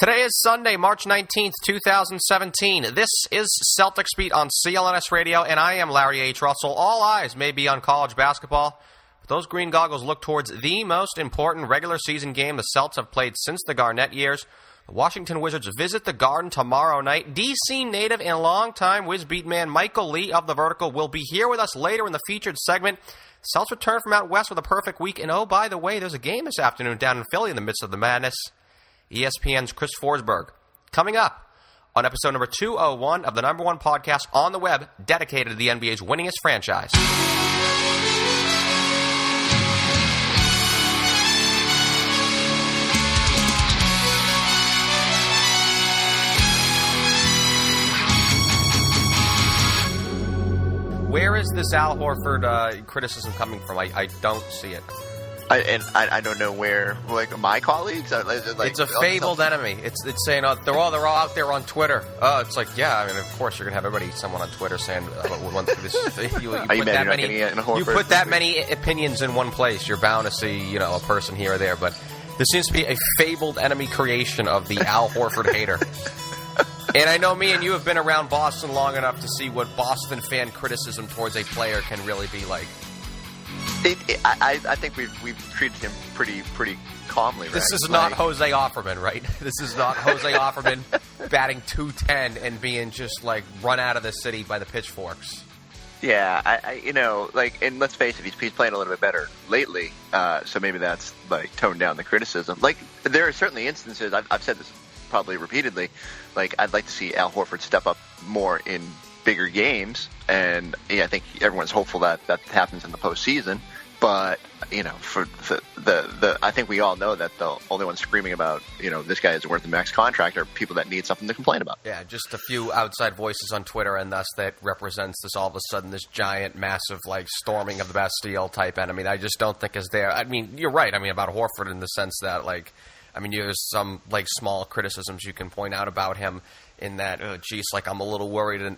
Today is Sunday, March 19th, 2017. This is Celtics Beat on CLNS Radio, and I am Larry H. Russell. All eyes may be on college basketball, but those green goggles look towards the most important regular season game the Celts have played since the Garnett years. The Washington Wizards visit the Garden tomorrow night. D.C. native and longtime Wiz Beat man Michael Lee of The Vertical will be here with us later in the featured segment. Celts return from out west with a perfect week, and oh, by the way, there's a game this afternoon down in Philly in the midst of the madness. ESPN's Chris Forsberg. Coming up on episode number 201 of the number one podcast on the web dedicated to the NBA's winningest franchise. Where is this Al Horford criticism coming from? I don't see it. I don't know where, like, my colleagues are. Like, it's a fabled enemy. It's saying they're all out there on Twitter. Oh, it's like, yeah. I mean, of course you're gonna have someone on Twitter saying you put that many opinions in one place. You're bound to see a person here or there. But this seems to be a fabled enemy creation of the Al Horford hater. And I know me and you have been around Boston long enough to see what Boston fan criticism towards a player can really be like. I think we've treated him pretty calmly. This is not Jose Offerman, right? This is not Jose Offerman batting .210 and being just like run out of the city by the pitchforks. Yeah, and let's face it, he's playing a little bit better lately, so maybe that's like toned down the criticism. Like, there are certainly instances, I've said this probably repeatedly, like, I'd like to see Al Horford step up more in bigger games, and I think everyone's hopeful that happens in the postseason. But for the I think we all know that the only ones screaming about this guy isn't worth the max contract are people that need something to complain about. Yeah, just a few outside voices on Twitter, and thus that represents this all of a sudden this giant, massive like storming of the Bastille type enemy. I just don't think is there. I mean, you're right. I mean, about Horford in the sense that there's some like small criticisms you can point out about him. In that, I'm a little worried. And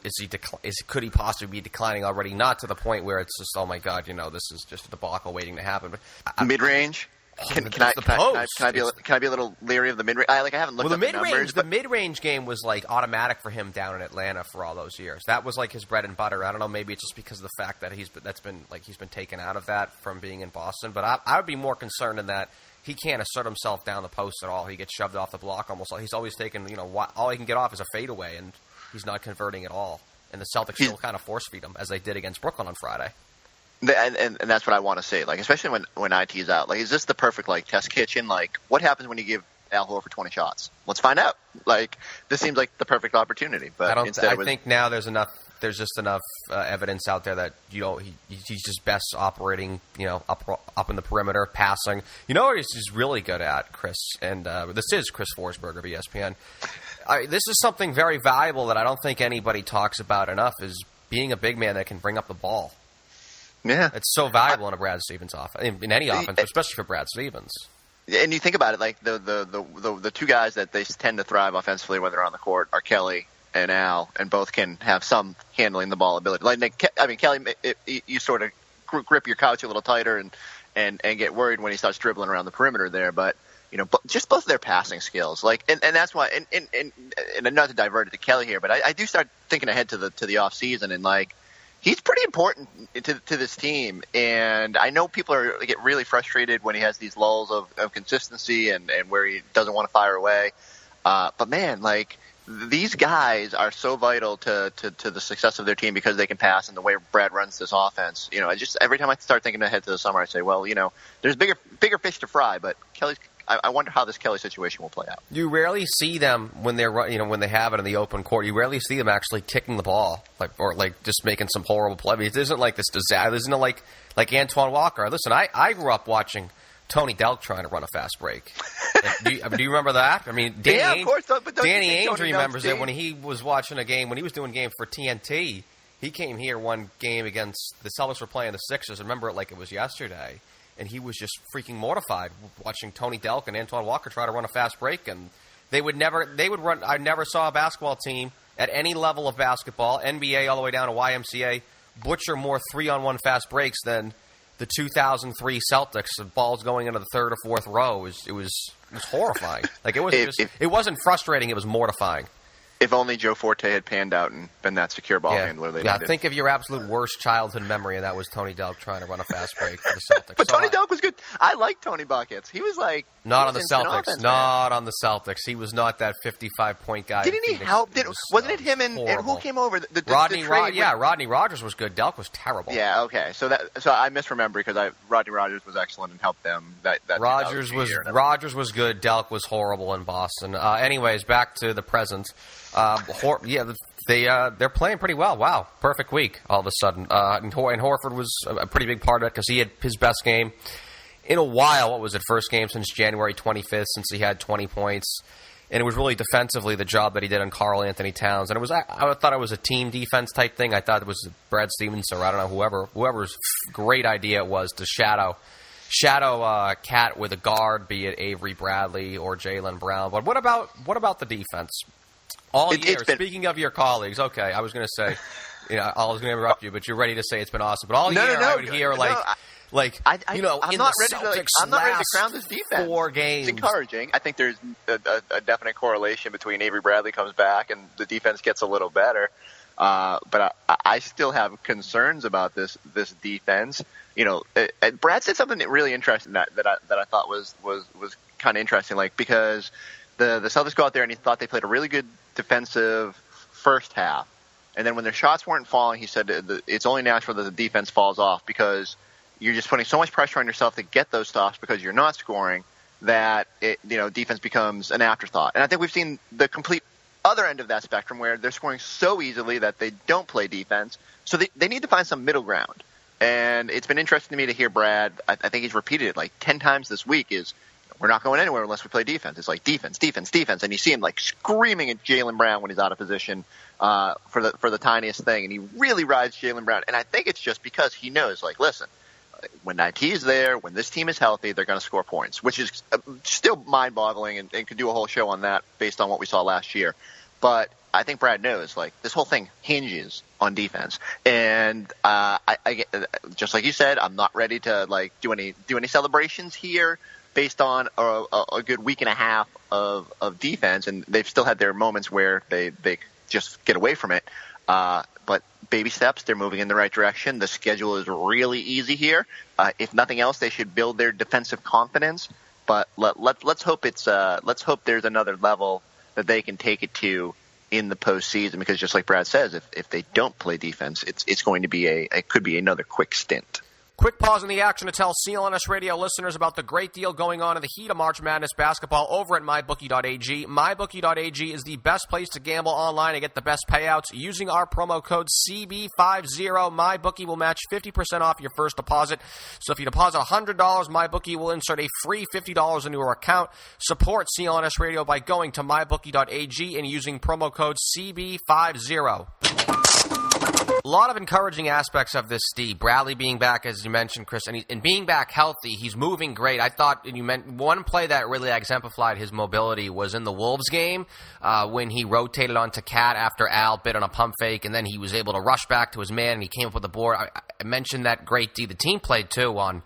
could he possibly be declining already? Not to the point where it's just, oh my God, this is just a debacle waiting to happen. But mid range. Can I be a little leery of the mid range? I haven't looked at the numbers. The mid range game was like automatic for him down in Atlanta for all those years. That was like his bread and butter. I don't know. Maybe it's just because of the fact that he's been taken out of that from being in Boston. But I would be more concerned in that. He can't assert himself down the post at all. He gets shoved off the block almost. He's always taken, all he can get off is a fadeaway, and he's not converting at all. And the Celtics still kind of force feed him, as they did against Brooklyn on Friday. And that's what I want to say. Like, especially when IT's out. Like, is this the perfect, test kitchen? Like, what happens when you give Al Horford 20 shots? Let's find out. Like, this seems like the perfect opportunity. But I think now there's just enough evidence out there that he's just best operating up in the perimeter, passing. What he's really good at, Chris, and this is Chris Forsberg of ESPN. This is something very valuable that I don't think anybody talks about enough, is being a big man that can bring up the ball. Yeah, it's so valuable in a Brad Stevens offense, in any offense, especially for Brad Stevens. And you think about it, like the two guys that they tend to thrive offensively when they're on the court are Kelly and Al, and both can have some handling the ball ability. Kelly, you sort of grip your couch a little tighter and get worried when he starts dribbling around the perimeter there. But just both of their passing skills, and that's why. And not to divert it to Kelly here, but I do start thinking ahead to the off season, and he's pretty important to this team. And I know people get really frustrated when he has these lulls of consistency and where he doesn't want to fire away. But man, these guys are so vital to the success of their team because they can pass and the way Brad runs this offense. Every time I start thinking ahead to the summer, I say, well, there's bigger fish to fry, but I wonder how this Kelly situation will play out. You rarely see them when they're, when they have it in the open court. You rarely see them actually kicking the ball, or just making some horrible play. I mean, it isn't like this disaster. It isn't like Antoine Walker. Listen, I grew up watching Tony Delk trying to run a fast break. Do you remember that? I mean, Danny Ainge remembers it when he was watching a game, when he was doing games for TNT. He came here one game against the Celtics were playing the Sixers. I remember it like it was yesterday. And he was just freaking mortified watching Tony Delk and Antoine Walker try to run a fast break. And they would run. I never saw a basketball team at any level of basketball, NBA all the way down to YMCA, butcher more 3-on-1 fast breaks than the 2003 Celtics. The balls going into the third or fourth row. It was was horrifying. Like, it wasn't frustrating, it was mortifying. If only Joe Forte had panned out and been that secure ball handler they needed. Think of your absolute worst childhood memory, and that was Tony Delk trying to run a fast break for the Celtics. But Tony Delk was good. I like Tony Buckets. He was like... Not on the Celtics. Offense, not on the Celtics. He was not that 55-point guy. Didn't he help? Wasn't it him and who came over? Rodney Rogers was good. Delk was terrible. Yeah, okay. So I misremember because Rodney Rogers was excellent and helped them. Rogers was good. Delk was horrible in Boston. Anyways, back to the present. They're playing pretty well. Wow, perfect week all of a sudden. And Horford was a pretty big part of it because he had his best game in a while. What was it? First game since January 25th since he had 20 points. And it was really defensively the job that he did on Karl Anthony Towns. And I thought it was a team defense type thing. I thought it was Brad Stevens or I don't know whoever's great idea it was to shadow Cat with a guard, be it Avery Bradley or Jaylen Brown. But what about the defense? All year, speaking of your colleagues, okay, I was going to say, I was going to interrupt you, but you're ready to say it's been awesome. But I would hear, I'm not ready to crown this defense. 4 games. It's encouraging. I think there's a definite correlation between Avery Bradley comes back and the defense gets a little better. But I still have concerns about this defense. Brad said something really interesting that I thought was kind of interesting, like because the Celtics go out there and he thought they played a really good defensive first half, and then when their shots weren't falling, he said it's only natural that the defense falls off because you're just putting so much pressure on yourself to get those stops because you're not scoring that defense becomes an afterthought. And I think we've seen the complete other end of that spectrum where they're scoring so easily that they don't play defense. So they need to find some middle ground. And it's been interesting to me to hear Brad. I think he's repeated it like 10 times this week is we're not going anywhere unless we play defense. It's like defense. And you see him like screaming at Jaylen Brown when he's out of position for the tiniest thing. And he really rides Jaylen Brown. And I think it's just because he knows, like, listen, when IT is there, when this team is healthy, they're going to score points, which is still mind-boggling and could do a whole show on that based on what we saw last year. But I think Brad knows, like, this whole thing hinges on defense. And I just like you said, I'm not ready to, like, do any celebrations here based on a good week and a half of defense. And they've still had their moments where they just get away from it. But baby steps, they're moving in the right direction. The schedule is really easy here. If nothing else, they should build their defensive confidence. But let's hope there's another level that they can take it to in the postseason, because just like Brad says, if they don't play defense, it's going to be it could be another quick stint. Quick pause in the action to tell CLNS Radio listeners about the great deal going on in the heat of March Madness basketball over at MyBookie.ag. MyBookie.ag is the best place to gamble online and get the best payouts. Using our promo code CB50, MyBookie will match 50% off your first deposit. So if you deposit $100, MyBookie will insert a free $50 into your account. Support CLNS Radio by going to MyBookie.ag and using promo code CB50. A lot of encouraging aspects of this, Steve. Bradley being back, as you mentioned, Chris, and being back healthy. He's moving great. I thought you meant one play that really exemplified his mobility was in the Wolves game when he rotated onto Cat after Al bit on a pump fake, and then he was able to rush back to his man, and he came up with the board. I mentioned that great D. The team played, too, on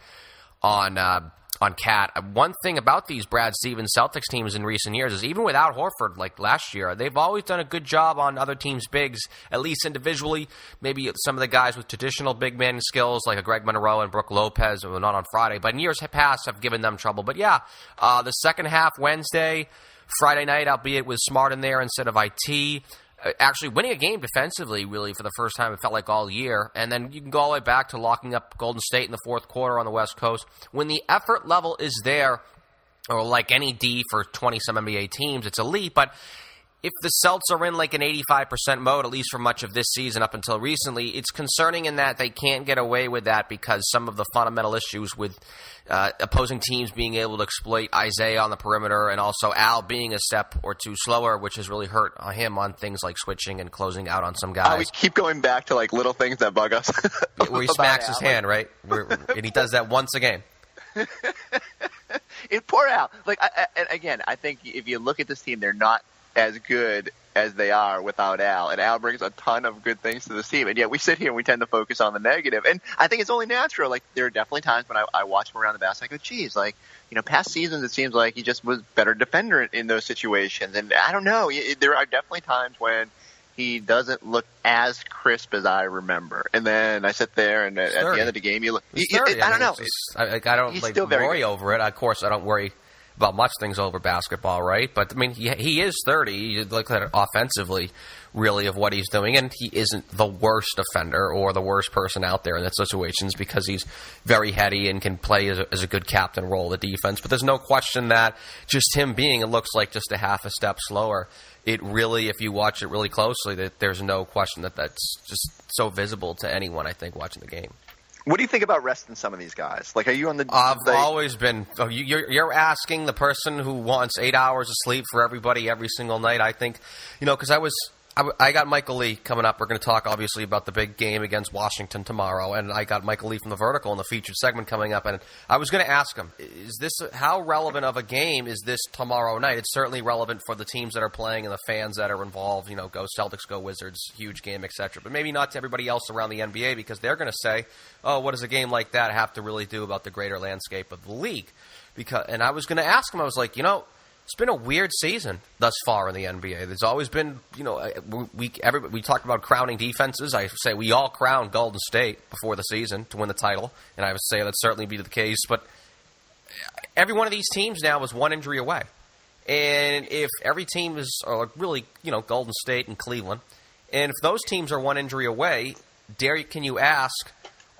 Cat. One thing about these Brad Stevens Celtics teams in recent years is even without Horford, like last year, they've always done a good job on other teams' bigs, at least individually. Maybe some of the guys with traditional big man skills like a Greg Monroe and Brook Lopez, who were not on Friday, but in years past have given them trouble. But yeah, the second half Wednesday, Friday night, albeit with Smart in there instead of IT, actually winning a game defensively, really, for the first time, it felt like all year. And then you can go all the way back to locking up Golden State in the fourth quarter on the West Coast. When the effort level is there, or like any D for 20-some NBA teams, it's elite. But if the Celts are in like an 85% mode, at least for much of this season up until recently, it's concerning in that they can't get away with that because some of the fundamental issues with opposing teams being able to exploit Isaiah on the perimeter and also Al being a step or two slower, which has really hurt him on things like switching and closing out on some guys. We keep going back to like little things that bug us. Where he smacks his hand, right? And he does that once a game. Poor Al. Like, and again, I think if you look at this team, they're not as good as they are without Al. And Al brings a ton of good things to this team. And yet we sit here and we tend to focus on the negative. And I think it's only natural. Like, there are definitely times when I watch him around the basket, I go, geez, like, past seasons it seems like he just was better defender in those situations. And I don't know. There are definitely times when he doesn't look as crisp as I remember. And then I sit there, and at the end of the game, you look. I don't know. I don't worry over it. Of course, I don't worry about much things over basketball, right? But, I mean, he is 30. You look at it offensively, really, of what he's doing, and he isn't the worst offender or the worst person out there in that situations because he's very heady and can play as a good captain role of the defense. But there's no question that just him being, it looks like just a half a step slower. It really, if you watch it really closely, that there's no question that that's just so visible to anyone, I think, watching the game. What do you think about resting some of these guys? Like, are you on the? I've always been. You're asking the person who wants 8 hours of sleep for everybody every single night. I think, because I got Michael Lee coming up. We're going to talk, obviously, about the big game against Washington tomorrow, and I got Michael Lee from The Vertical in the featured segment coming up, and I was going to ask him, how relevant of a game is this tomorrow night? It's certainly relevant for the teams that are playing and the fans that are involved, go Celtics, go Wizards, huge game, etc., but maybe not to everybody else around the NBA because they're going to say, oh, what does a game like that have to really do about the greater landscape of the league? And I was going to ask him, I was like, it's been a weird season thus far in the NBA. There's always been, we talked about crowning defenses. I say we all crowned Golden State before the season to win the title, and I would say that'd certainly be the case. But every one of these teams now is one injury away. And if every team is really, Golden State and Cleveland, and if those teams are one injury away, can you ask,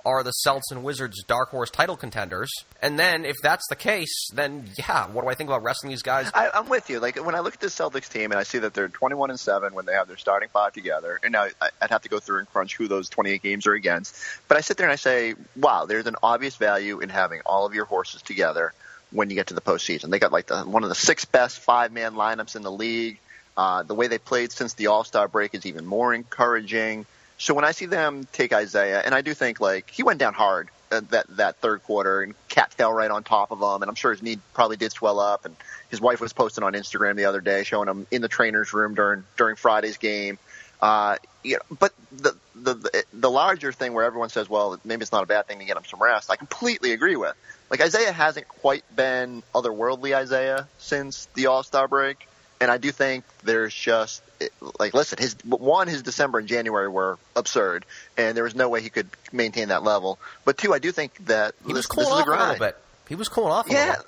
are the Celts and Wizards dark horse title contenders? And then, if that's the case, then what do I think about resting these guys? I'm with you. Like, when I look at the Celtics team and I see that they're 21-7 when they have their starting five together, and now I'd have to go through and crunch who those 28 games are against. But I sit there and I say, wow, there's an obvious value in having all of your horses together when you get to the postseason. They got one of the 6 best 5-man lineups in the league. The way they played since the All-Star break is even more encouraging. So when I see them take Isaiah, and I do think, he went down hard that third quarter, and Cat fell right on top of him, and I'm sure his knee probably did swell up, and his wife was posting on Instagram the other day showing him in the trainer's room during Friday's game. But the larger thing where everyone says, well, maybe it's not a bad thing to get him some rest, I completely agree with. Isaiah hasn't quite been otherworldly Isaiah since the All-Star break. And I do think there's just, listen, his December and January were absurd, and there was no way he could maintain that level. But 2, I do think that he was cooling off a little bit. He was cooling off a little bit.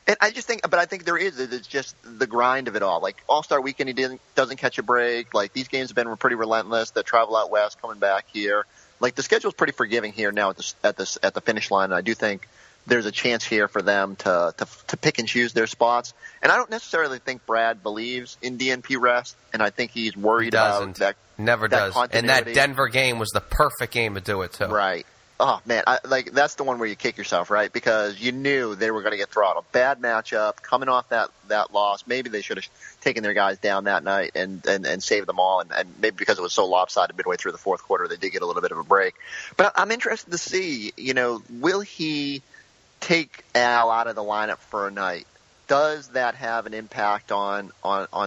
And I just think, but I think it's just the grind of it all. All-Star weekend, he doesn't catch a break. These games have been pretty relentless. The travel out west, coming back here. The schedule's pretty forgiving here now at the finish line. And I do think there's a chance here for them to pick and choose their spots. And I don't necessarily think Brad believes in DNP rest, and I think he's worried about that. Never does. And that Denver game was the perfect game to do it, too. Right. Oh, man, that's the one where you kick yourself, right? Because you knew they were going to get throttled. Bad matchup, coming off that loss. Maybe they should have taken their guys down that night and saved them all. And maybe because it was so lopsided midway through the fourth quarter, they did get a little bit of a break. But I'm interested to see, will he take Al out of the lineup for a night? Does that have an impact on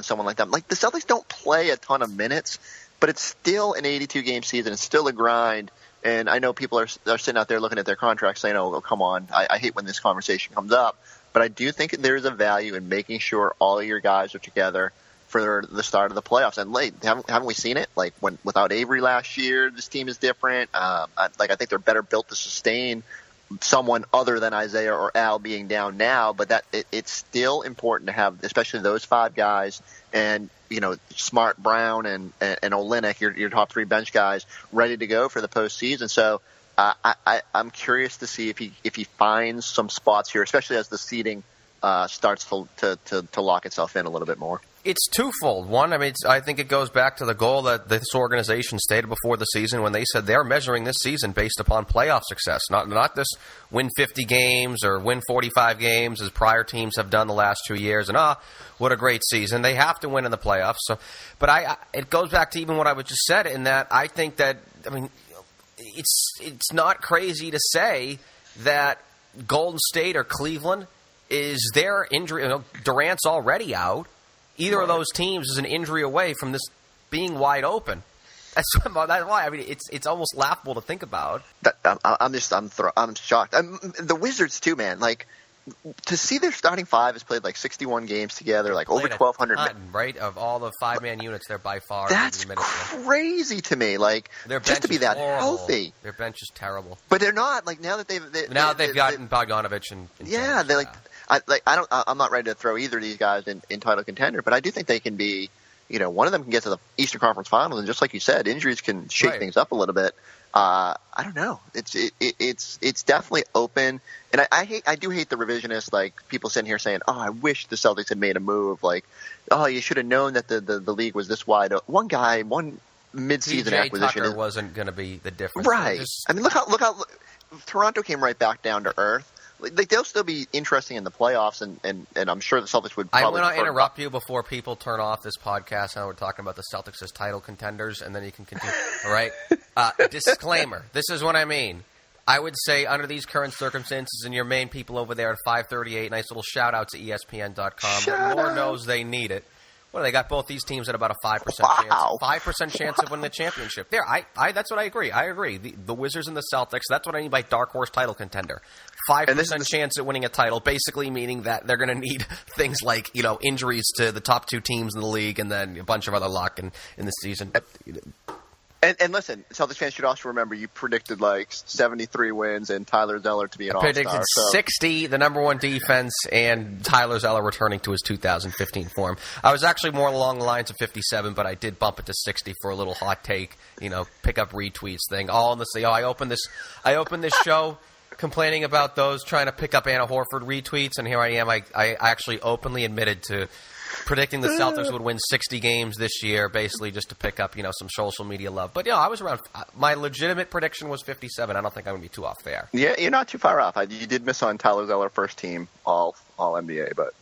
someone like them? The Celtics don't play a ton of minutes, but it's still an 82-game season. It's still a grind. And I know people are sitting out there looking at their contracts saying, oh, come on, I hate when this conversation comes up. But I do think there's a value in making sure all of your guys are together for the start of the playoffs. And haven't we seen it? Without Avery last year, this team is different. I think they're better built to sustain someone other than Isaiah or Al being down now, but it's still important to have, especially those 5 guys and, Smart, Brown, and Olynyk, your top 3 bench guys, ready to go for the postseason. So I'm curious to see if he finds some spots here, especially as the seeding starts to lock itself in a little bit more. It's twofold. One, I think it goes back to the goal that this organization stated before the season when they said they're measuring this season based upon playoff success, not this win 50 games or win 45 games as prior teams have done the last 2 years. And what a great season! They have to win in the playoffs. So, but it goes back to even what I just said in that I think that it's not crazy to say that Golden State or Cleveland is their injury. Durant's already out. either of those teams is an injury away from this being wide open. That's why. I mean, it's almost laughable to think about. I'm shocked. The Wizards too, man. Like, to see their starting five has played like 61 games together, like over 1,200. Right, of all the 5-man units, they're by far. That's crazy to me. Like, their just to be that horrible. healthy. Their bench is terrible. But they're not. Like, now that they've gotten Bogdanovich and yeah, they I'm not ready to throw either of these guys in title contender, but I do think they can be. One of them can get to the Eastern Conference Finals, and just like you said, injuries can shake things up a little bit. I don't know. It's definitely open, and I do hate the revisionist, like people sitting here saying, "Oh, I wish the Celtics had made a move." Like, "Oh, you should have known that the league was this wide." One mid-season acquisition Tucker wasn't going to be the difference, right? I mean, look how Toronto came right back down to earth. Like, they'll still be interesting in the playoffs, and I'm sure the Celtics would probably... I want to interrupt you before people turn off this podcast. Now we're talking about the Celtics as title contenders, and then you can continue. All right? Disclaimer. This is what I mean. I would say under these current circumstances, and your main people over there at 538, nice little shout-out to ESPN.com. Lord knows they need it. Well, they got both these teams at about a 5% chance. 5% chance of winning the championship. There, that's what I agree. I agree. The Wizards and the Celtics, that's what I mean by dark horse title contender. 5% chance at winning a title, basically meaning that they're going to need things like, injuries to the top two teams in the league and then a bunch of other luck in the season. And listen, Celtics fans should also remember you predicted like 73 wins and Tyler Zeller to be an all-star. Predicted 60, the number one defense, and Tyler Zeller returning to his 2015 form. I was actually more along the lines of 57, but I did bump it to 60 for a little hot take, pick up retweets thing. All in the I opened this show complaining about those trying to pick up Anna Horford retweets, and here I am. I actually openly admitted to predicting the Celtics would win 60 games this year, basically just to pick up, some social media love. But, I was around. My legitimate prediction was 57. I don't think I'm going to be too off there. Yeah, you're not too far off. You did miss on Tyler Zeller first team all NBA, but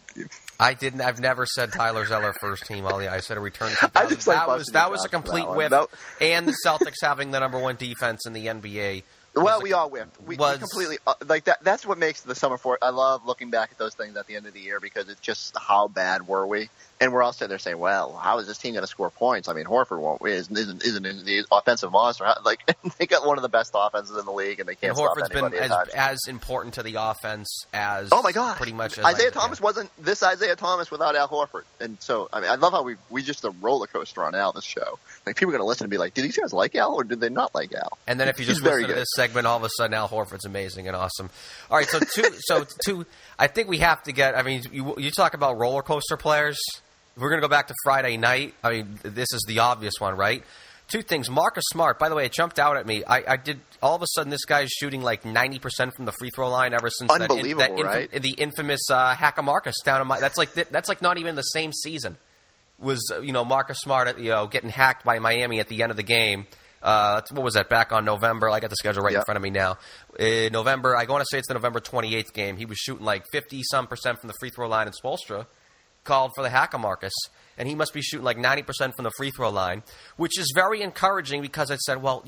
I didn't. I've never said Tyler Zeller first team. I said a return to 2000. That was a complete whiff. And the Celtics having the number one defense in the NBA. Well, we all whiffed. We completely like that. That's what makes the summer for. I love looking back at those things at the end of the year because it's just how bad were we? And we're all sitting there saying, "Well, how is this team going to score points?" I mean, Horford isn't the offensive monster. Like they got one of the best offenses in the league, and they can't stop anybody. Horford's been as important to the offense as pretty much as Isaiah Thomas wasn't this Isaiah Thomas without Al Horford. And so, I mean, I love how we just a roller coaster on Al this show. Like people are going to listen and be like, "Do these guys like Al or did they not like Al?" And then if you just listen to this segment, all of a sudden Al Horford's amazing and awesome. All right, so two. I think we have to get. I mean, you talk about roller coaster players. We're going to go back to Friday night. I mean, this is the obvious one, right? Two things. Marcus Smart, by the way, it jumped out at me. I did. All of a sudden, this guy's shooting like 90% from the free throw line ever since right? The infamous Hacka Marcus down in my. That's like not even the same season. Was Marcus Smart getting hacked by Miami at the end of the game. What was that? Back on November. I got the schedule right in front of me now. November. I want to say it's the November 28th game. He was shooting like 50-some% from the free throw line in Spoelstra. Called for the Hacka Marcus, and he must be shooting like 90% from the free throw line, which is very encouraging because I said, well,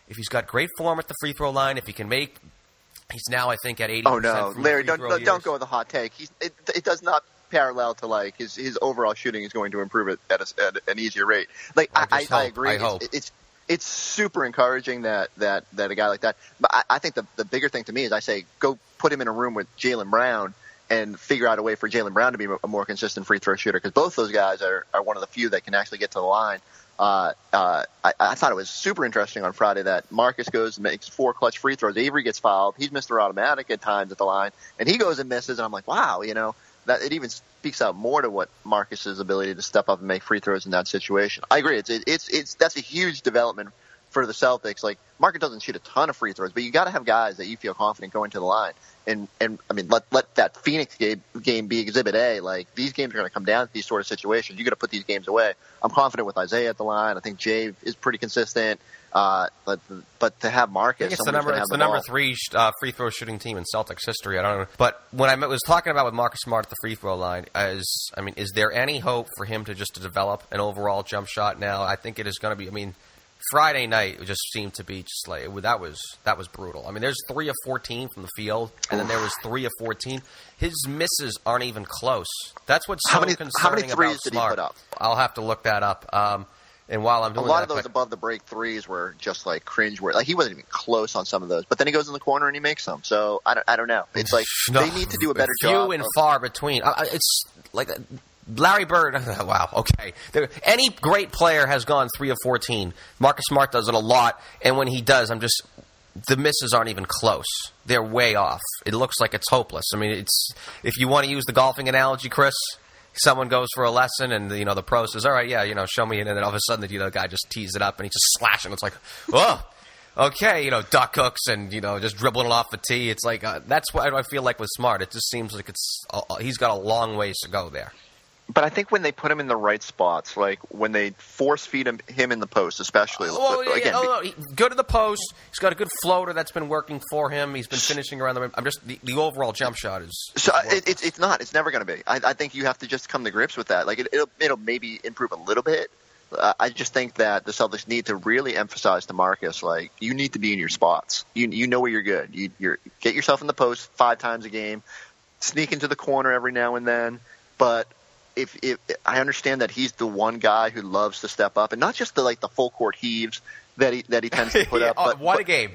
if he's got great form at the free throw line, if he can make, he's now I think at 80%. Oh no, Larry, don't go with a hot take. It does not parallel to like his overall shooting is going to improve it at an easier rate. Like I agree. I hope. It's super encouraging that a guy like that. But I think the bigger thing to me is I say go put him in a room with Jaylen Brown and figure out a way for Jaylen Brown to be a more consistent free throw shooter because both those guys are one of the few that can actually get to the line. I thought it was super interesting on Friday that Marcus goes and makes 4 clutch free throws. Avery gets fouled. He's Mr. Automatic at times at the line, and he goes and misses. And I'm like, wow, that it even speaks out more to what Marcus's ability to step up and make free throws in that situation. I agree. That's a huge development for the Celtics. Like Marcus doesn't shoot a ton of free throws, but you got to have guys that you feel confident going to the line. And I mean, let that Phoenix game be Exhibit A. Like these games are going to come down to these sort of situations. You got to put these games away. I'm confident with Isaiah at the line. I think Jay is pretty consistent. But to have Marcus, it's the number 3 free throw shooting team in Celtics history. I don't know, but when I was talking about with Marcus Smart at the free throw line, is there any hope for him to develop an overall jump shot now? I think it is going to be. I mean, Friday night just seemed to be just like that was brutal. I mean, there's 3 of 14 from the field, and then there was 3 of 14. His misses aren't even close. That's what's so concerning how many threes about did Smart. he put up? I'll have to look that up. And while I'm doing a lot of those above the break threes were just like cringe. Like he wasn't even close on some of those. But then he goes in the corner and he makes them. So I don't know. It's like they need to do a better job. Few and far between. It's like Larry Bird. Wow. Okay. Any great player has gone 3 of 14. Marcus Smart does it a lot, and when he does, the misses aren't even close. They're way off. It looks like it's hopeless. I mean, if you want to use the golfing analogy, Chris. Someone goes for a lesson, and the pro says, "All right, yeah, show me," and then all of a sudden, the guy just tees it up, and he's just slashing. It's like, oh, okay, duck hooks, and just dribbling it off the tee. It's like that's what I feel like with Smart. It just seems like he's got a long ways to go there. But I think when they put him in the right spots, like when they force feed him in the post, especially. Go to the post. He's got a good floater that's been working for him. He's been finishing around the rim. The overall jump shot is. So it's not. It's never going to be. I think you have to just come to grips with that. Like it'll maybe improve a little bit. I just think that the Celtics need to really emphasize to Marcus, like you need to be in your spots. You know where you're good. You get yourself in the post 5 times a game, sneak into the corner every now and then, but. If I understand that he's the one guy who loves to step up, and not just the full court heaves that he tends to put up. But a game.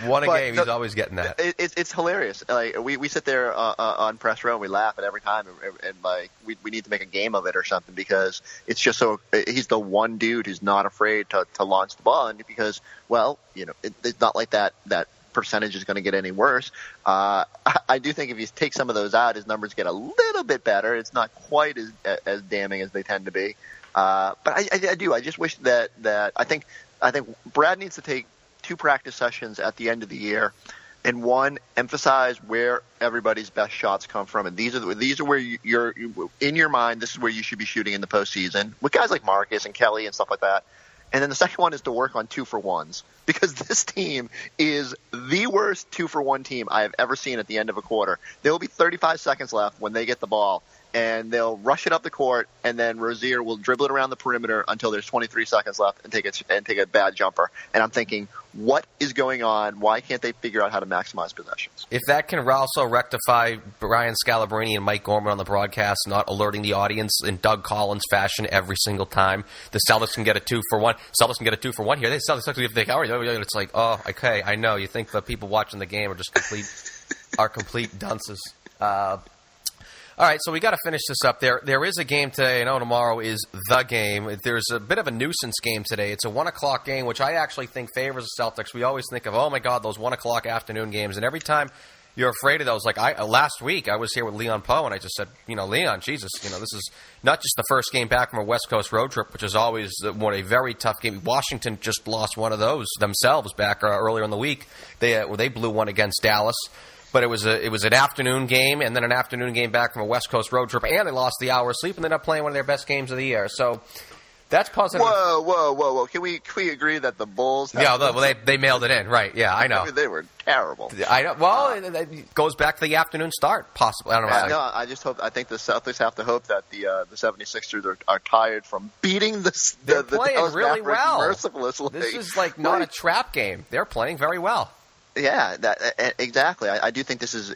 One a game. He's always getting that. It's hilarious. Like we sit there on press row and we laugh at every time, and like we need to make a game of it or something because it's just so. He's the one dude who's not afraid to launch the ball, and because it's not like that percentage is going to get any worse. I do think if you take some of those out, his numbers get a little bit better. It's not quite as damning as they tend to be. But I do. I just wish that I think Brad needs to take 2 practice sessions at the end of the year, and one emphasize where everybody's best shots come from, and these are where you're in your mind. This is where you should be shooting in the postseason with guys like Marcus and Kelly and stuff like that. And then the second one is to work on 2-for-1s because this team is the worst 2-for-1 team I have ever seen at the end of a quarter. There will be 35 seconds left when they get the ball, and they'll rush it up the court, and then Rozier will dribble it around the perimeter until there's 23 seconds left and take a bad jumper. And I'm thinking, what is going on? Why can't they figure out how to maximize possessions? If that can also rectify Brian Scalabrine and Mike Gorman on the broadcast not alerting the audience in Doug Collins fashion every single time, the Celtics can get a 2-for-1. Celtics can get a 2-for-1 here. The Celtics think, it's like, oh, okay, I know. You think the people watching the game are just complete dunces. All right, so we got to finish this up. There is a game today. I know tomorrow is the game. There's a bit of a nuisance game today. It's a 1 o'clock game, which I actually think favors the Celtics. We always think of, oh, my God, those 1 o'clock afternoon games. And every time you're afraid of those, like last week I was here with Leon Poe, and I just said, Leon, Jesus, this is not just the first game back from a West Coast road trip, which is always a very tough game. Washington just lost one of those themselves back earlier in the week. They blew one against Dallas. But it was an afternoon game, and then an afternoon game back from a West Coast road trip, and they lost the hour of sleep, and they're not playing one of their best games of the year. So that's positive. Whoa! Can we agree that the Bulls? They mailed it in, right? Yeah, I know. I mean, they were terrible. I know. Well, it goes back to the afternoon start, possibly. I don't know. No, I just hope. I think the Celtics have to hope that the 76ers are tired from beating They're playing Dallas really Mavericks well. Mercilessly. This is not a trap game. They're playing very well. Yeah, exactly. I do think this is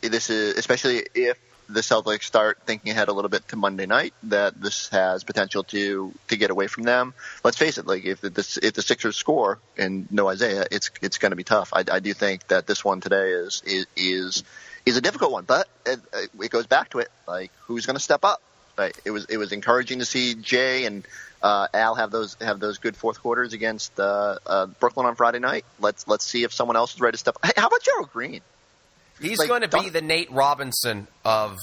especially if the Celtics start thinking ahead a little bit to Monday night, that this has potential to get away from them. Let's face it, like if the Sixers score and no Isaiah, it's going to be tough. I do think that this one today is a difficult one, but it goes back to it, like who's going to step up. Right. It was encouraging to see Jay and Al have those good fourth quarters against Brooklyn on Friday night. Let's see if someone else is ready to step up. Hey, how about Gerald Green? He's going to be the Nate Robinson of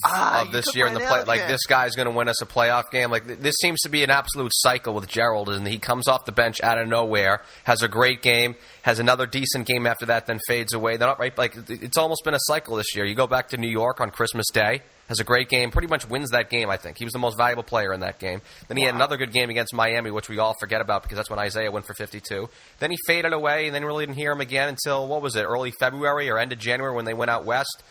this year in the play. Like this guy's going to win us a playoff game. Like this seems to be an absolute cycle with Gerald, and he comes off the bench out of nowhere, has a great game, has another decent game after that, then fades away. They're not right. Like it's almost been a cycle this year. You go back to New York on Christmas Day, has a great game, pretty much wins that game. I think he was the most valuable player in that game. Then he had another good game against Miami, which we all forget about because that's when Isaiah went for 52. Then he faded away, and then really didn't hear him again until what was it, early February or end of January when they went out west.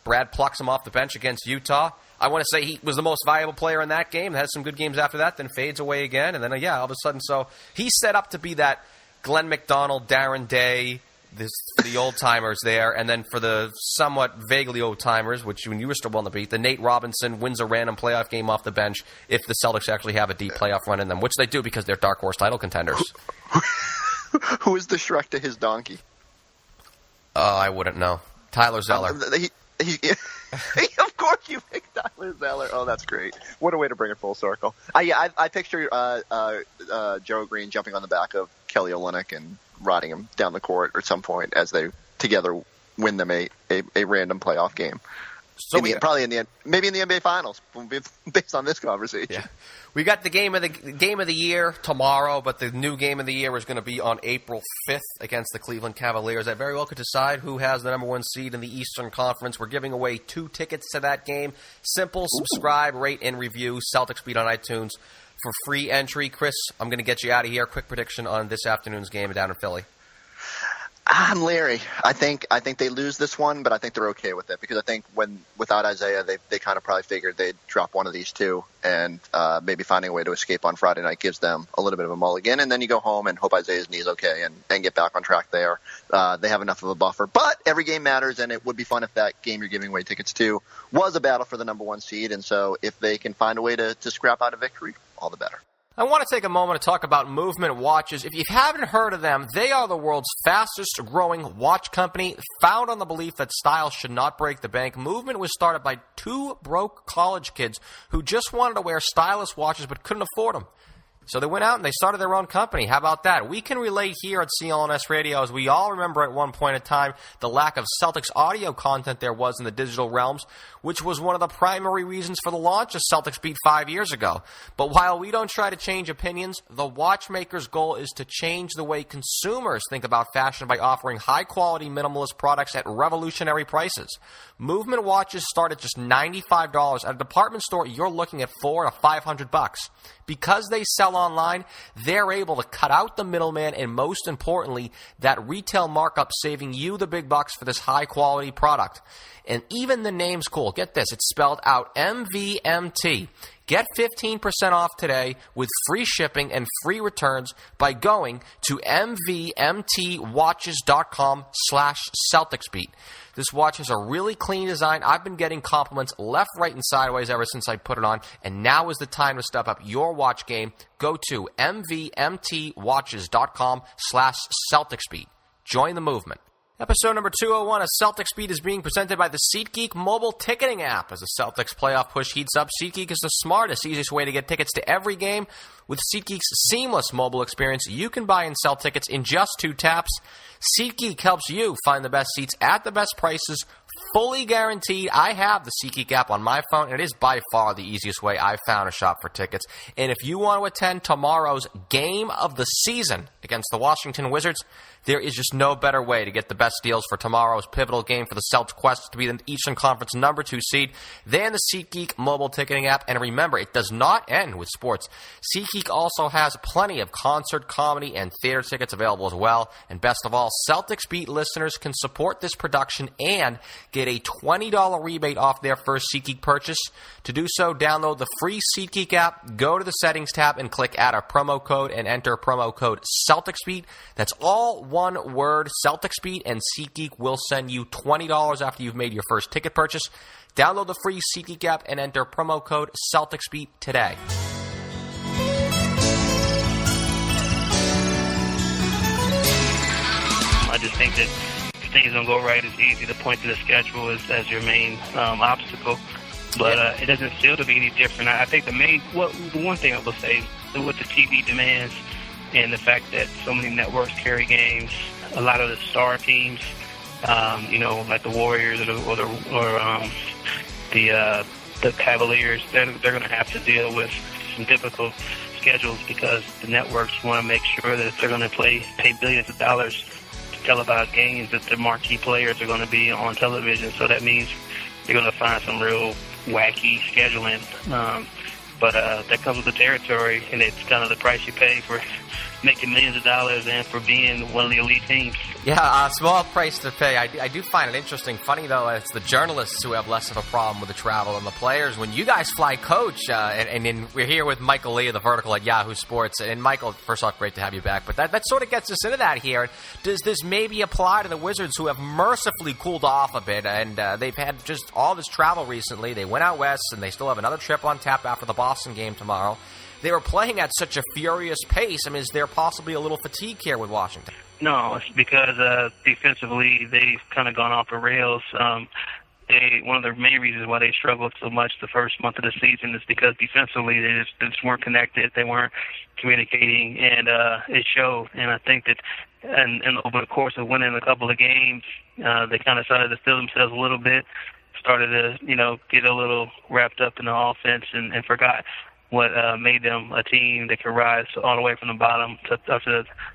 Brad plucks him off the bench against Utah. I want to say he was the most valuable player in that game, has some good games after that, then fades away again, and then, all of a sudden, so he's set up to be that Glen McDonald, Darren Day, for the old-timers there, and then for the somewhat vaguely old-timers, which when you were still willing to beat, the Nate Robinson wins a random playoff game off the bench if the Celtics actually have a deep playoff run in them, which they do because they're dark horse title contenders. Who is the Shrek to his donkey? I wouldn't know. Tyler Zeller. Of course you picked Tyler Zeller. Oh, that's great. What a way to bring it full circle. I picture Joe Green jumping on the back of Kelly Olynyk and riding him down the court at some point as they together win them a random playoff game. So maybe in the NBA Finals, based on this conversation. Yeah. We got the game of the year tomorrow, but the new game of the year is going to be on April 5th against the Cleveland Cavaliers. That very well could decide who has the number one seed in the Eastern Conference. We're giving away 2 tickets to that game. Simple, subscribe, rate, and review. Celtics Beat on iTunes for free entry. Chris, I'm going to get you out of here. Quick prediction on this afternoon's game down in Philly. I'm leery. I think they lose this one, but I think they're okay with it because I think without Isaiah, they kind of probably figured they'd drop one of these two, and maybe finding a way to escape on Friday night gives them a little bit of a mulligan, and then you go home and hope Isaiah's knee's okay and get back on track there. They have enough of a buffer, but every game matters, and it would be fun if that game you're giving away tickets to was a battle for the number one seed, and so if they can find a way to scrap out a victory, all the better. I want to take a moment to talk about Movement Watches. If you haven't heard of them, they are the world's fastest-growing watch company, found on the belief that style should not break the bank. Movement was started by 2 broke college kids who just wanted to wear stylish watches but couldn't afford them. So they went out and they started their own company. How about that? We can relate here at CLNS Radio, as we all remember at one point in time, the lack of Celtics audio content there was in the digital realms, which was one of the primary reasons for the launch of Celtics Beat 5 years ago. But while we don't try to change opinions, the watchmaker's goal is to change the way consumers think about fashion by offering high-quality minimalist products at revolutionary prices. Movement watches start at just $95. At a department store, you're looking at $400 to $500. Because they sell online, they're able to cut out the middleman and, most importantly, that retail markup, saving you the big bucks for this high-quality product. And even the name's cool. Get this. It's spelled out MVMT. Get 15% off today with free shipping and free returns by going to mvmtwatches.com/CelticsBeat. This watch has a really clean design. I've been getting compliments left, right, and sideways ever since I put it on, and now is the time to step up your watch game. Go to mvmtwatches.com/CelticsBeat. Join the movement. Episode number 201 of Celtics Beat is being presented by the SeatGeek mobile ticketing app. As the Celtics playoff push heats up, SeatGeek is the smartest, easiest way to get tickets to every game. With SeatGeek's seamless mobile experience, you can buy and sell tickets in just 2 taps. SeatGeek helps you find the best seats at the best prices, fully guaranteed. I have the SeatGeek app on my phone, and it is by far the easiest way I've found to shop for tickets. And if you want to attend tomorrow's game of the season against the Washington Wizards, there is just no better way to get the best deals for tomorrow's pivotal game for the Celts' quest to be the Eastern Conference number 2 seed than the SeatGeek mobile ticketing app. And remember, it does not end with sports. SeatGeek also has plenty of concert, comedy, and theater tickets available as well. And best of all, Celtics Beat listeners can support this production and get a $20 rebate off their first SeatGeek purchase. To do so, download the free SeatGeek app, go to the Settings tab, and click Add a Promo Code and enter promo code CelticsBeat. That's all one word, CelticsBeat, and SeatGeek will send you $20 after you've made your first ticket purchase. Download the free SeatGeek app and enter promo code CelticsBeat today. I just think that if things don't go right, it's easy to point to the schedule as your main obstacle. But it doesn't feel to be any different. I think the one thing I will say, with the TV demands and the fact that so many networks carry games, a lot of the star teams, like the Warriors or the Cavaliers, they're going to have to deal with some difficult schedules because the networks want to make sure that if they're going to pay billions of dollars to televise games, that their marquee players are going to be on television. So that means they're going to find some real wacky scheduling. But that comes with the territory, and it's kind of the price you pay for making millions of dollars and for being one of the elite teams. Yeah, a small price to pay. I do find it interesting. Funny, though, it's the journalists who have less of a problem with the travel than the players. When you guys fly coach, and then we're here with Michael Lee of the Vertical at Yahoo Sports. And, Michael, first off, great to have you back. But that sort of gets us into that here. Does this maybe apply to the Wizards, who have mercifully cooled off a bit? And they've had just all this travel recently. They went out west, and they still have another trip on tap after the Boston game tomorrow. They were playing at such a furious pace. I mean, is there possibly a little fatigue here with Washington? No, it's because defensively they've kind of gone off the rails. One of the main reasons why they struggled so much the first month of the season is because defensively they just weren't connected. They weren't communicating, and it showed. And I think that and over the course of winning a couple of games, they kind of started to feel themselves a little bit, started to, get a little wrapped up in the offense and forgot what made them a team that could rise all the way from the bottom to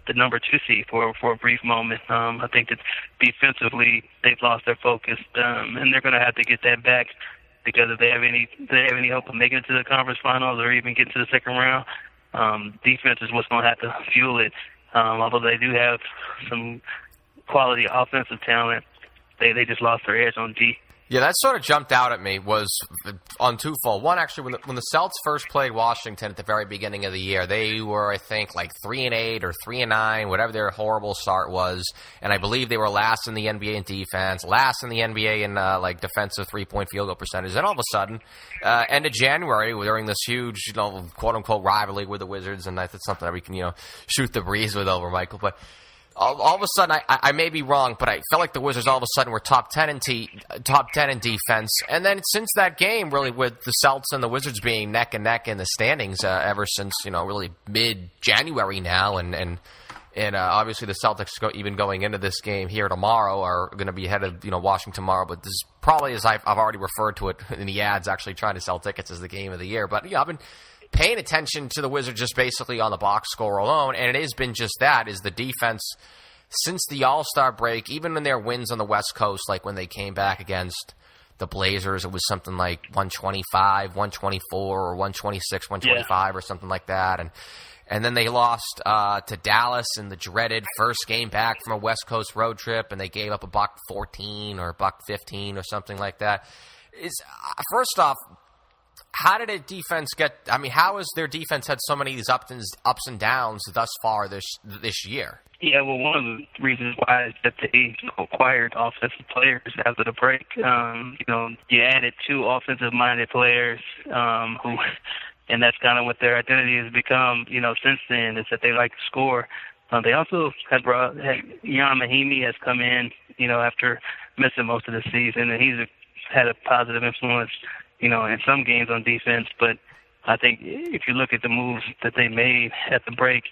the number 2 seed for a brief moment. I think that defensively they've lost their focus, and they're going to have to get that back, because if they have any hope of making it to the conference finals or even getting to the second round, defense is what's going to have to fuel it. Although they do have some quality offensive talent, they just lost their edge on D. Yeah, that sort of jumped out at me was on twofold. One, actually, when the Celts first played Washington at the very beginning of the year, they were, I think, like 3-8 or 3-9, whatever their horrible start was. And I believe they were last in the NBA in defense, last in the NBA in defensive three-point field goal percentage. Then all of a sudden, end of January, during this huge, quote-unquote rivalry with the Wizards, and that's something that we can, shoot the breeze with over, Michael, but all of a sudden, I may be wrong, but I felt like the Wizards all of a sudden were top 10 in defense. And then since that game, really, with the Celts and the Wizards being neck and neck in the standings ever since, really mid-January now, and obviously the Celtics even going into this game here tomorrow are going to be ahead of Washington tomorrow. But this is probably, as I've already referred to it in the ads, actually trying to sell tickets as the game of the year. But I've been paying attention to the Wizards just basically on the box score alone, and it has been just that, is the defense since the All-Star break, even in their wins on the West Coast, like when they came back against the Blazers, it was something like 125, 124, or 126, 125, or something like that, and then they lost to Dallas in the dreaded first game back from a West Coast road trip, and they gave up $114 or $115 or something like that. First off, how did a defense how has their defense had so many of these ups and downs thus far this year? Yeah, well, one of the reasons why is that they acquired offensive players after the break. You added 2 offensive-minded players and that's kind of what their identity has become, since then, is that they like to score. They also had Jan Mahimi has come in, after missing most of the season, and he's had a positive influence in some games on defense. But I think if you look at the moves that they made at the break,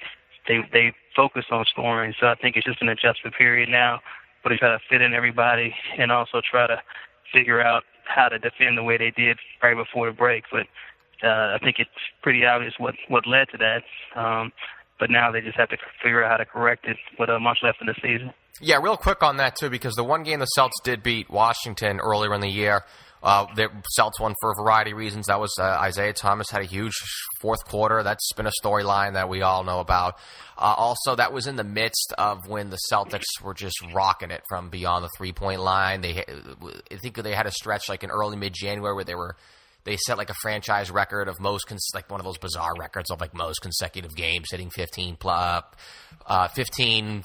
they focused on scoring. So I think it's just an adjustment period now, but they try to fit in everybody and also try to figure out how to defend the way they did right before the break. But I think it's pretty obvious what led to that. But now they just have to figure out how to correct it with much left in the season. Yeah, real quick on that, too, because the one game the Celts did beat Washington earlier in the year, the Celts won for a variety of reasons. That was Isaiah Thomas had a huge fourth quarter. That's been a storyline that we all know about. Also, that was in the midst of when the Celtics were just rocking it from beyond the three-point line. I think they had a stretch like in early mid-January where they set like a franchise record of like one of those bizarre records of like most consecutive games, hitting 15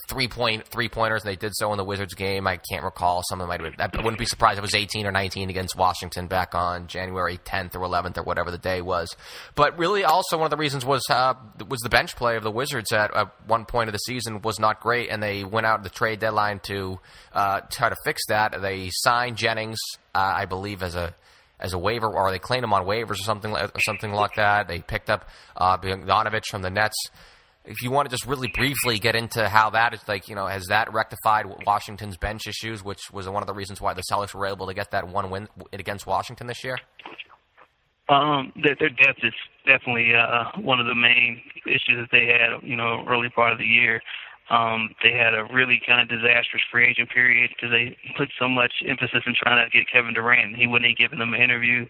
three-pointers, and they did so in the Wizards game. I can't recall. Some of them might have been. I wouldn't be surprised if it was 18 or 19 against Washington back on January 10th or 11th or whatever the day was. But really also one of the reasons was the bench play of the Wizards at one point of the season was not great, and they went out at the trade deadline to try to fix that. They signed Jennings, I believe, as a waiver, or they claimed him on waivers or something like that. They picked up Bogdanovic from the Nets. If you want to just really briefly get into how that is, has that rectified Washington's bench issues, which was one of the reasons why the Celtics were able to get that one win against Washington this year? Their depth is definitely one of the main issues that they had, early part of the year. They had a really kind of disastrous free agent period because they put so much emphasis in trying to get Kevin Durant. He wouldn't give them an interview,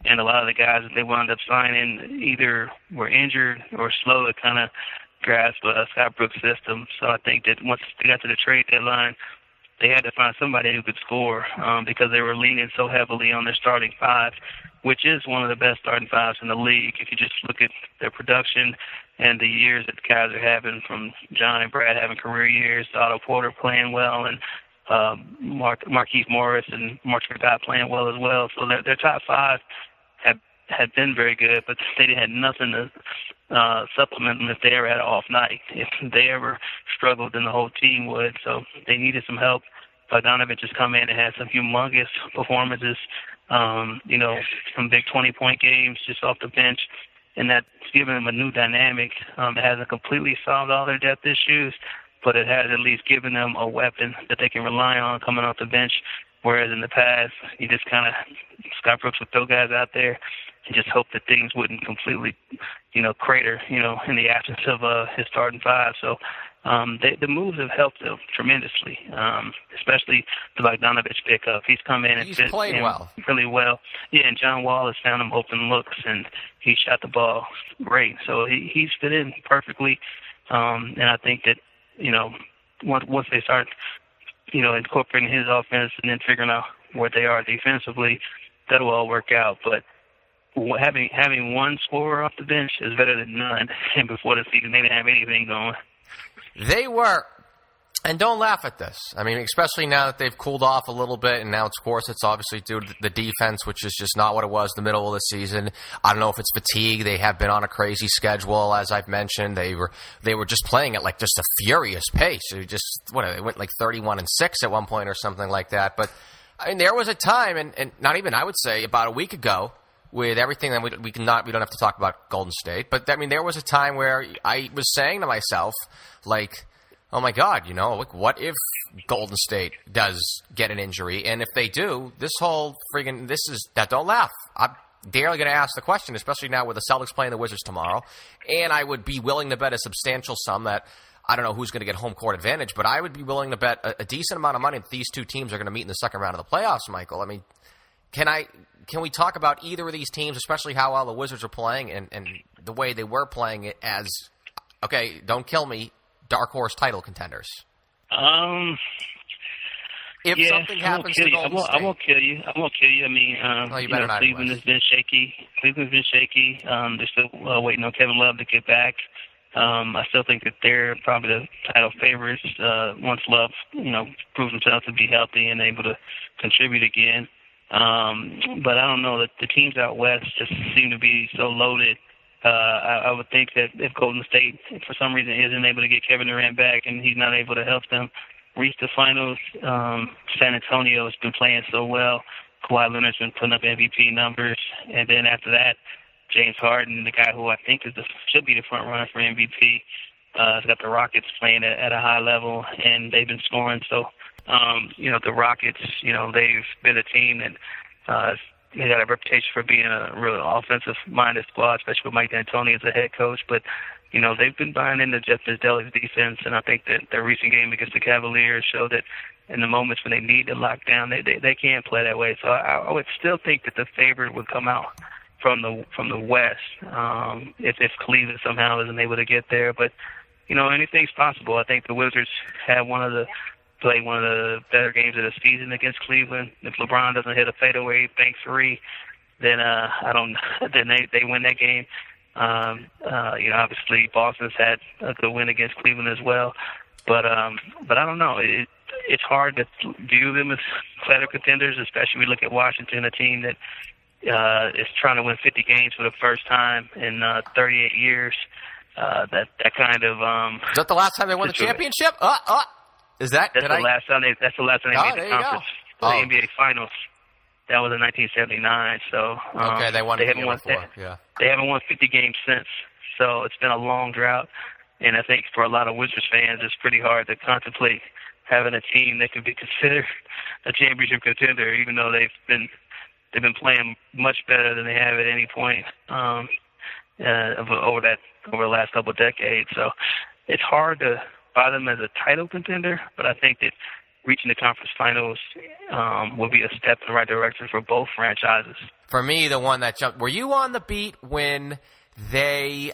and a lot of the guys that they wound up signing either were injured or slow to kind of grasp Scott Brooks' system. So I think that once they got to the trade deadline, they had to find somebody who could score because they were leaning so heavily on their starting five, which is one of the best starting fives in the league. If you just look at their production and the years that the guys are having, from John and Brad having career years, to Otto Porter playing well, and Marquise Morris and Mark Scott playing well as well. So their top five had been very good, but they had nothing to supplement them if they ever had an off night. If they ever struggled, then the whole team would. So they needed some help. Bogdanovich has come in and had some humongous performances, some big 20-point games just off the bench, and that's given them a new dynamic. It hasn't completely solved all their depth issues, but it has at least given them a weapon that they can rely on coming off the bench, whereas in the past, you just kind of, Scott Brooks would throw guys out there and just hope that things wouldn't completely, crater, in the absence of his starting five. So the moves have helped them tremendously, especially the Bogdanovich pickup. He's come in and fit played well. Really well. Yeah, and John Wall has found him open looks, and he shot the ball great. So he's fit in perfectly, and I think that, once they start, incorporating his offense and then figuring out where they are defensively, that'll all work out. But having one scorer off the bench is better than none. And before the season, they didn't have anything going. They were, and don't laugh at this. I mean, especially now that they've cooled off a little bit, and now, of course, it's obviously due to the defense, which is just not what it was in the middle of the season. I don't know if it's fatigue. They have been on a crazy schedule, as I've mentioned. They were just playing at like just a furious pace. They went like 31-6 at one point or something like that. But I mean, there was a time, and not even, I would say, about a week ago, with everything that we don't have to talk about Golden State, but I mean, there was a time where I was saying to myself, like, oh my God, what if Golden State does get an injury? And if they do, don't laugh. I'm daily going to ask the question, especially now with the Celtics playing the Wizards tomorrow. And I would be willing to bet a substantial sum that, I don't know who's going to get home court advantage, but I would be willing to bet a decent amount of money that these two teams are going to meet in the second round of the playoffs, Michael. I mean, can we talk about either of these teams, especially how well the Wizards are playing and the way they were playing it as, okay, don't kill me, dark horse title contenders? If something happens to Golden State. I won't kill you. I mean, you better not. Cleveland has been shaky. They're still waiting on Kevin Love to get back. I still think that they're probably the title favorites once Love, proves himself to be healthy and able to contribute again. But I don't know, that the teams out west just seem to be so loaded. I would think that if Golden State, for some reason, isn't able to get Kevin Durant back and he's not able to help them reach the finals, San Antonio has been playing so well. Kawhi Leonard's been putting up MVP numbers. And then after that, James Harden, the guy who I think should be the front runner for MVP, has got the Rockets playing at a high level, and they've been scoring. So, the Rockets, they've been a team that they got a reputation for being a real offensive-minded squad, especially with Mike D'Antoni as a head coach. But, they've been buying into Jeff Bizdelli's defense, and I think that their recent game against the Cavaliers showed that in the moments when they need to lock down, they can't play that way. So I would still think that the favorite would come out from the West if Cleveland somehow isn't able to get there. But, anything's possible. I think the Wizards have played one of the better games of the season against Cleveland. If LeBron doesn't hit a fadeaway bank three, then then they win that game. Obviously Boston's had a good win against Cleveland as well, but I don't know. It's hard to view them as title contenders, especially when we look at Washington, a team that is trying to win 50 games for the first time in 38 years. That kind of is that the last time they won the championship? Is that? That's the last time they made the conference for the NBA Finals. That was in 1979. So okay, they won. They haven't won. They haven't won 50 games since. So it's been a long drought, and I think for a lot of Wizards fans, it's pretty hard to contemplate having a team that could be considered a championship contender, even though they've been playing much better than they have at any point over the last couple of decades. So it's hard to buy them as a title contender, but I think that reaching the conference finals will be a step in the right direction for both franchises. For me, the one that jumped, were you on the beat when they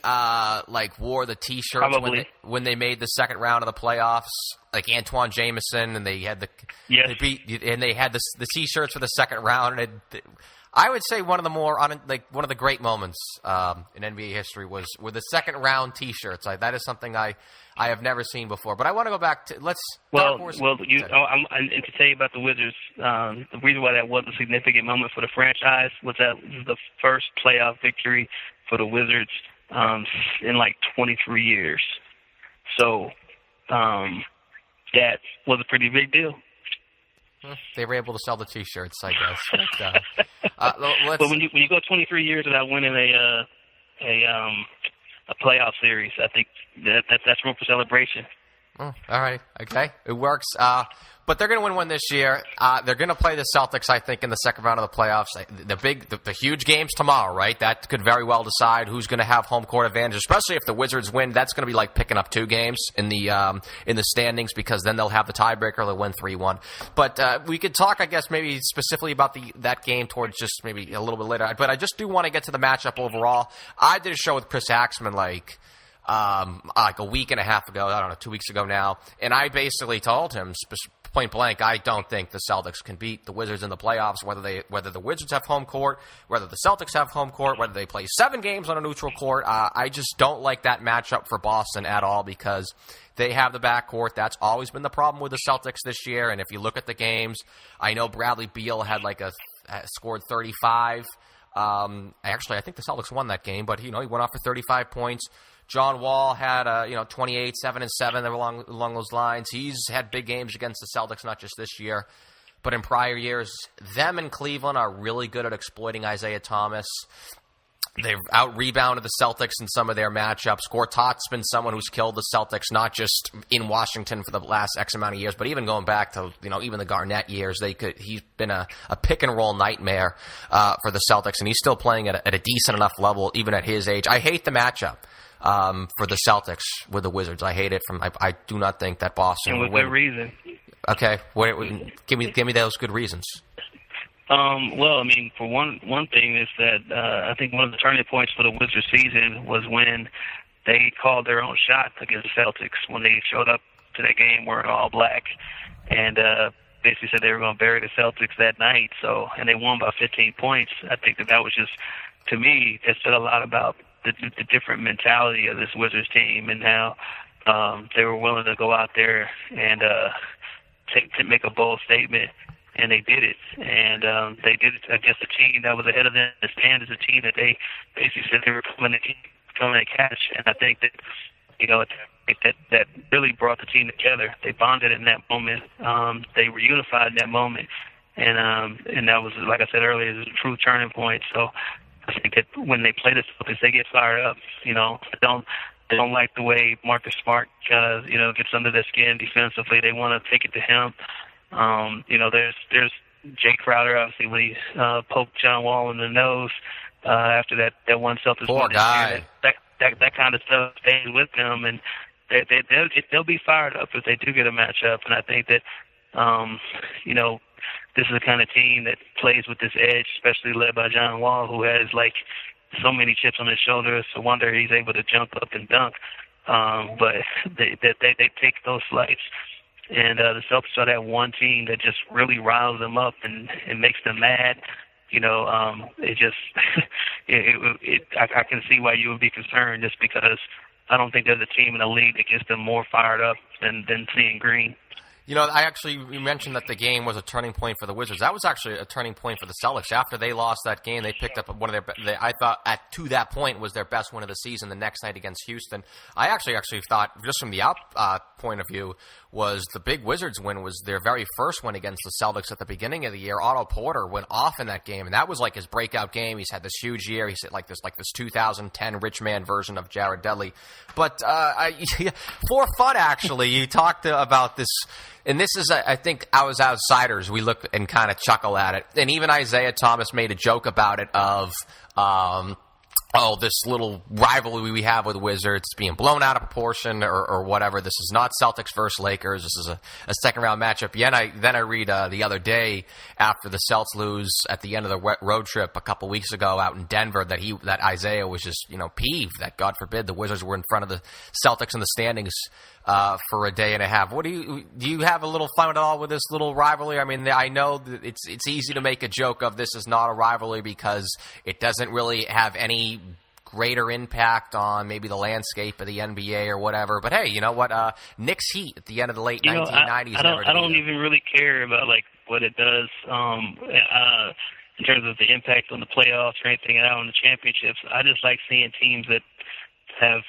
wore the T-shirts when they made the second round of the playoffs, like Antoine Jameson, and they had the the T-shirts for the second round. And I would say one of the great moments in NBA history were the second round T-shirts. That is something I have never seen before. But I want to go back to and to tell you about the Wizards, the reason why that was a significant moment for the franchise was that it was the first playoff victory for the Wizards in like 23 years. So that was a pretty big deal. They were able to sell the T-shirts, I guess. But when you go 23 years without winning a playoff series, I think that's room for celebration. All right. Okay. It works. But they're going to win one this year. They're going to play the Celtics, I think, in the second round of the playoffs. The huge games tomorrow, right? That could very well decide who's going to have home court advantage, especially if the Wizards win. That's going to be like picking up 2 games in the standings, because then they'll have the tiebreaker. They'll win 3-1. But we could talk, I guess, maybe specifically about that game towards just maybe a little bit later. But I just do want to get to the matchup overall. I did a show with Chris Axman like a week and a half ago, 2 weeks ago now, and I basically told him point blank, I don't think the Celtics can beat the Wizards in the playoffs, whether the Wizards have home court, whether the Celtics have home court, whether they play 7 games on a neutral court. I just don't like that matchup for Boston at all, because they have the backcourt. That's always been the problem with the Celtics this year. And if you look at the games, I know Bradley Beal had scored 35. Actually, I think the Celtics won that game, but he went off for 35 points. John Wall had 28, 7 and 7 along those lines. He's had big games against the Celtics, not just this year, but in prior years. Them and Cleveland are really good at exploiting Isaiah Thomas. They've out-rebounded the Celtics in some of their matchups. Gortat's been someone who's killed the Celtics, not just in Washington for the last X amount of years, but even going back to even the Garnett years. He's been a pick-and-roll nightmare for the Celtics, and he's still playing at a decent enough level even at his age. I hate the matchup for the Celtics with the Wizards. I hate it. I do not think that Boston will win. And with good reason. Okay, give me those good reasons. Well, I mean, for one thing is that I think one of the turning points for the Wizards season was when they called their own shot against the Celtics, when they showed up to that game wearing all black and basically said they were going to bury the Celtics that night. So, and they won by 15 points. I think that was just, to me, it said a lot about the different mentality of this Wizards team, and how they were willing to go out there and to make a bold statement, and they did it. And they did it against a team that was ahead of them in the stands, a team that they basically said they were coming to catch. And I think that that really brought the team together. They bonded in that moment. They were unified in that moment, and that was, like I said earlier, is a true turning point. So I think that when they play the Celtics, they get fired up. They don't like the way Marcus Smart kind of gets under their skin defensively. They want to take it to him. There's Jay Crowder, obviously, when he poked John Wall in the nose after that one Celtics. Poor guy. That kind of stuff stays with them, and they'll be fired up if they do get a matchup. And I think that this is the kind of team that plays with this edge, especially led by John Wall, who has so many chips on his shoulders. No wonder he's able to jump up and dunk. But they take those slights. And the Celtics are that one team that just really riles them up and makes them mad. It just I can see why you would be concerned, just because I don't think there's a team in the league that gets them more fired up than seeing green. You mentioned that the game was a turning point for the Wizards. That was actually a turning point for the Celtics. After they lost that game, they picked up one of I thought to that point was their best win of the season the next night against Houston. I actually thought, just from the point of view, was the big Wizards win was their very first win against the Celtics at the beginning of the year. Otto Porter went off in that game, and that was like his breakout game. He's had this huge year. He's like this 2010 rich man version of Jared Dudley. But for fun, actually, you talked about this. And this is, I think, as outsiders, we look and kind of chuckle at it. And even Isaiah Thomas made a joke about it of, oh, this little rivalry we have with Wizards being blown out of proportion or whatever. This is not Celtics versus Lakers. This is a second-round matchup. Then I read the other day after the Celts lose at the end of the road trip a couple weeks ago out in Denver that Isaiah was just, peeved that, God forbid, the Wizards were in front of the Celtics in the standings for a day and a half. What do you have a little fun at all with this little rivalry? I mean, I know that it's easy to make a joke of this is not a rivalry because it doesn't really have any greater impact on maybe the landscape of the NBA or whatever. But hey, you know what? Knicks Heat at the end of the late 1990s. I don't even really care about like what it does in terms of the impact on the playoffs or anything out on the championships. I just like seeing teams that have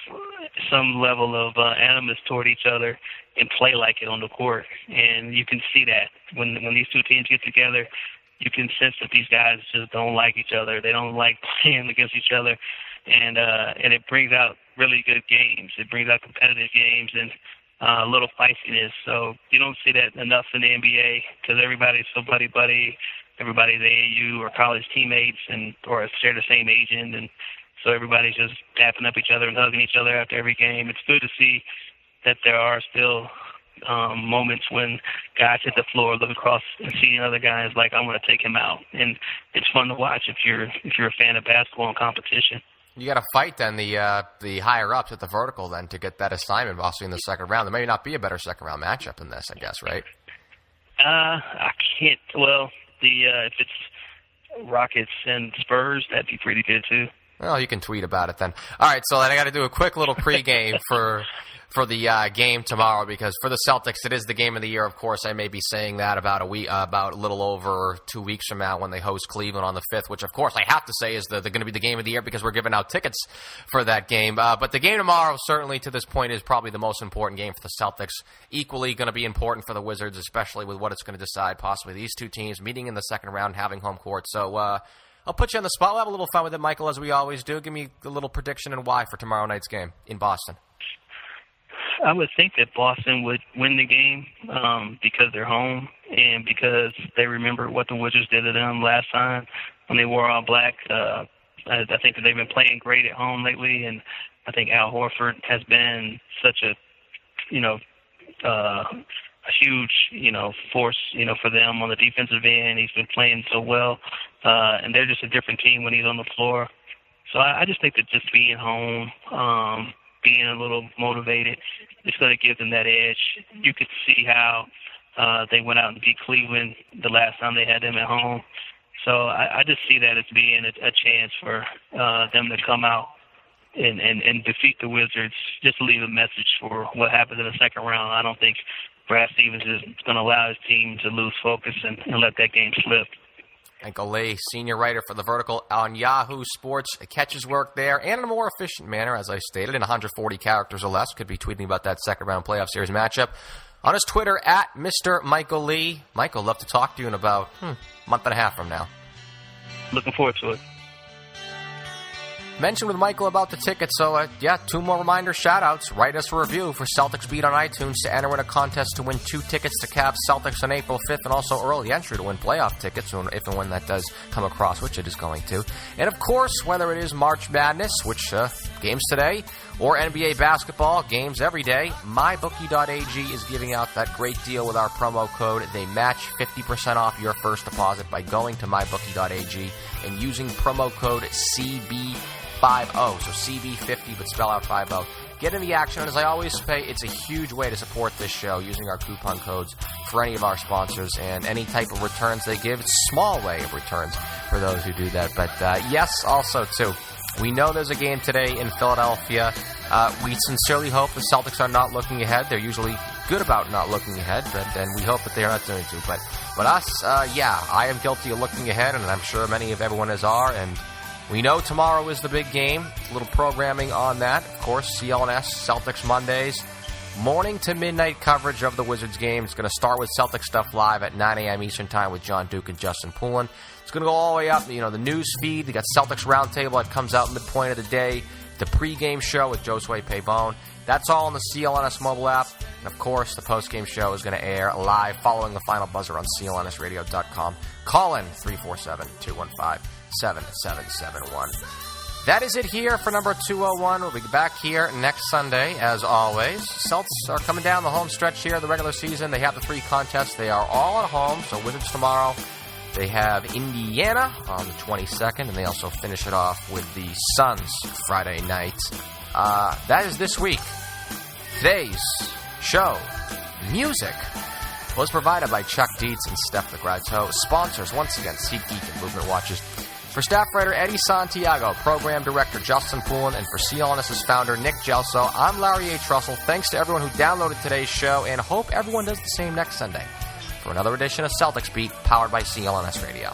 some level of animus toward each other and play like it on the court. And you can see that when these two teams get together, you can sense that these guys just don't like each other. They don't like playing against each other. And it brings out really good games. It brings out competitive games and a little feistiness. So you don't see that enough in the NBA because everybody's so buddy-buddy. Everybody's AAU or college teammates or share the same agent. And so everybody's just dapping up each other and hugging each other after every game. It's good to see that there are still moments when guys hit the floor, look across and see other guys like, I'm going to take him out. And it's fun to watch if you're a fan of basketball and competition. You got to fight then the higher ups at the vertical then to get that assignment, possibly in the second round. There may not be a better second round matchup in this, I guess, right? I can't. Well, if it's Rockets and Spurs, that'd be pretty good too. Well, you can tweet about it then. All right, so then I got to do a quick little pregame for the game tomorrow because for the Celtics, it is the game of the year. Of course, I may be saying that about a little over 2 weeks from now when they host Cleveland on the 5th, which of course I have to say is going to be the game of the year because we're giving out tickets for that game. But the game tomorrow, certainly to this point, is probably the most important game for the Celtics. Equally going to be important for the Wizards, especially with what it's going to decide. Possibly these two teams meeting in the second round, having home court. So I'll put you on the spot. We'll have a little fun with it, Michael, as we always do. Give me a little prediction and why for tomorrow night's game in Boston. I would think that Boston would win the game because they're home and because they remember what the Wizards did to them last time when they wore all black. I think that they've been playing great at home lately, and I think Al Horford has been such a huge, force, for them on the defensive end. He's been playing so well, and they're just a different team when he's on the floor. So I just think that just being home, being a little motivated, it's going to give them that edge. You could see how they went out and beat Cleveland the last time they had them at home. So I just see that as being a chance for them to come out and defeat the Wizards, just to leave a message for what happens in the second round. I don't think Brad Stevens is going to allow his team to lose focus and let that game slip. Michael Lee, senior writer for The Vertical on Yahoo Sports, catches work there and in a more efficient manner, as I stated, in 140 characters or less. Could be tweeting about that second-round playoff series matchup on his Twitter, at Mr. Michael Lee. Michael, love to talk to you in about a month and a half from now. Looking forward to it. Mentioned with Michael about the tickets, so 2 more reminder shout-outs. Write us a review for Celtics Beat on iTunes to enter in a contest to win 2 tickets to Cavs Celtics on April 5th, and also early entry to win playoff tickets if and when that does come across, which it is going to. And of course, whether it is March Madness, which games today, or NBA basketball, games every day, MyBookie.ag is giving out that great deal with our promo code. They match 50% off your first deposit by going to MyBookie.ag and using promo code CB50, so CB50, but spell out 50. Get in the action, and as I always say, it's a huge way to support this show using our coupon codes for any of our sponsors, and any type of returns they give, it's a small way of returns for those who do that. But yes, also, too, we know there's a game today in Philadelphia. We sincerely hope the Celtics are not looking ahead. They're usually good about not looking ahead, and we hope that they are not going to. But us, I am guilty of looking ahead, and I'm sure many of everyone is are, and we know tomorrow is the big game. A little programming on that. Of course, CLNS, Celtics Mondays. Morning to midnight coverage of the Wizards game. It's going to start with Celtics Stuff Live at 9 a.m. Eastern Time with John Duke and Justin Poulin. It's going to go all the way up, the news feed. They got Celtics Roundtable that comes out midpoint of the day. The pregame show with Josue Pabon. That's all on the CLNS mobile app. And, of course, the postgame show is going to air live following the final buzzer on clnsradio.com. Call in 347-215-7771. That is it here for number 201. We'll be back here next Sunday, as always. Celts are coming down the home stretch here of the regular season. They have the 3 contests. They are all at home, so Wizards tomorrow. They have Indiana on the 22nd, and they also finish it off with the Suns Friday night. That is this week. Today's show, music, was provided by Chuck Dietz and Steph LeGrateau. Sponsors, once again, SeatGeek and Movement Watches. For staff writer Eddie Santiago, program director Justin Poulin, and for CLNS's founder Nick Gelso, I'm Larry H. Russell. Thanks to everyone who downloaded today's show, and hope everyone does the same next Sunday for another edition of Celtics Beat, powered by CLNS Radio.